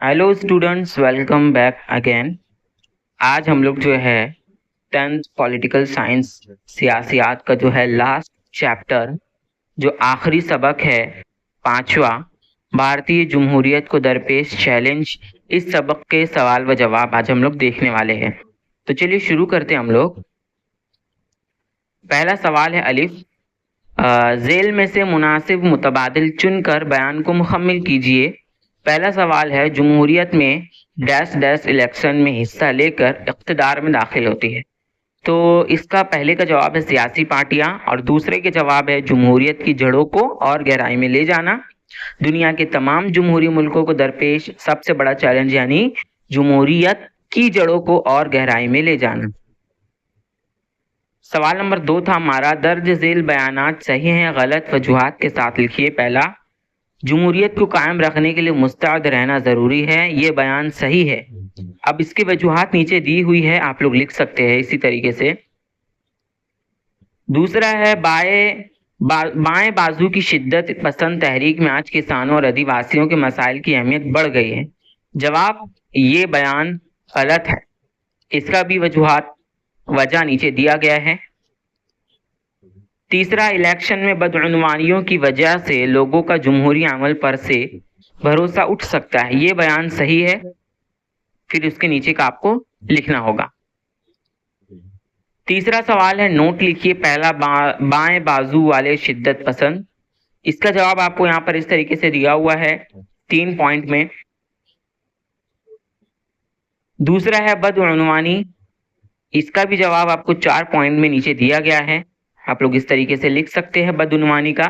Hello students, welcome back again. आज हम लोग जो है 10th पॉलिटिकल साइंस सियासियात का जो है लास्ट चैप्टर, जो आखिरी सबक है, पांचवा, भारतीय जमहूरियत को दरपेश चैलेंज, इस सबक के सवाल व जवाब आज हम लोग देखने वाले हैं। तो चलिए शुरू करते हैं हम लोग। पहला सवाल है अलिफ, झेल में से मुनासिब मुतबादिल चुनकर बयान को मुकम्मिल कीजिए। पहला सवाल है, जमहूरियत में डैश डैश इलेक्शन में हिस्सा लेकर इक़्तिदार में दाखिल होती है। तो इसका पहले का जवाब है सियासी पार्टियां, और दूसरे के जवाब है जमहूरियत की जड़ों को और गहराई में ले जाना। दुनिया के तमाम जमहूरी मुल्कों को दरपेश सबसे बड़ा चैलेंज यानी जमहूरियत की जड़ों को और गहराई में ले जाना। सवाल नंबर 2 था हमारा, दर्ज झेल बयानात सही हैं गलत वजूहात के साथ लिखिए। पहला, जमहूरियत को कायम रखने के लिए मुस्तैद रहना जरूरी है, ये बयान सही है। अब इसकी वजूहात नीचे दी हुई है, आप लोग लिख सकते हैं इसी तरीके से। दूसरा है, बाएं बाजू की शिद्दत पसंद तहरीक में आज किसानों और आदिवासियों के मसाइल की अहमियत बढ़ गई है। जवाब, ये बयान गलत है। इसका भी वजह नीचे दिया गया है। तीसरा, इलेक्शन में बदउनवानियों की वजह से लोगों का जमहूरी अमल पर से भरोसा उठ सकता है, ये बयान सही है। फिर उसके नीचे का आपको लिखना होगा। तीसरा सवाल है, नोट लिखिए। पहला, बाएं बाजू वाले शिद्दत पसंद, इसका जवाब आपको यहाँ पर इस तरीके से दिया हुआ है 3 पॉइंट में। दूसरा है बदउनवानी, इसका भी जवाब आपको 4 पॉइंट में नीचे दिया गया है, आप लोग इस तरीके से लिख सकते हैं बदउनवानी का।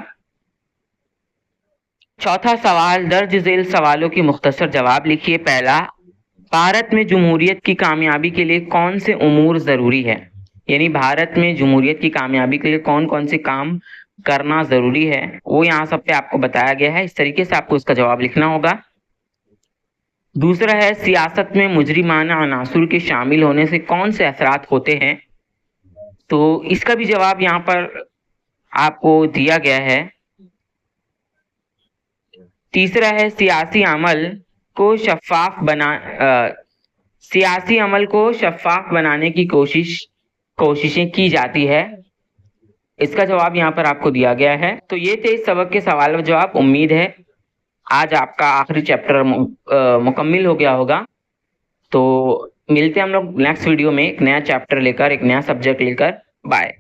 चौथा सवाल, दर्ज झेल सवालों की मुख्तसर जवाब लिखिए। पहला, भारत में जमहूरियत की कामयाबी के लिए कौन से उमूर जरूरी है, यानी भारत में जमहूरियत की कामयाबी के लिए कौन कौन से काम करना जरूरी है, वो यहाँ सब पे आपको बताया गया है। इस तरीके से आपको इसका जवाब लिखना होगा। दूसरा है, सियासत में मुजरिमाना अनासुर के शामिल होने से कौन से असरात होते हैं, तो इसका भी जवाब यहाँ पर आपको दिया गया है। तीसरा है, सियासी अमल को शफाफ बनाने की कोशिशें की जाती है, इसका जवाब यहाँ पर आपको दिया गया है। तो ये थे इस सबक के सवाल व जवाब। उम्मीद है आज आपका आखिरी चैप्टर मुकम्मिल हो गया होगा। तो मिलते हैं हम लोग नेक्स्ट वीडियो में एक नया चैप्टर लेकर, एक नया सब्जेक्ट लेकर। बाय।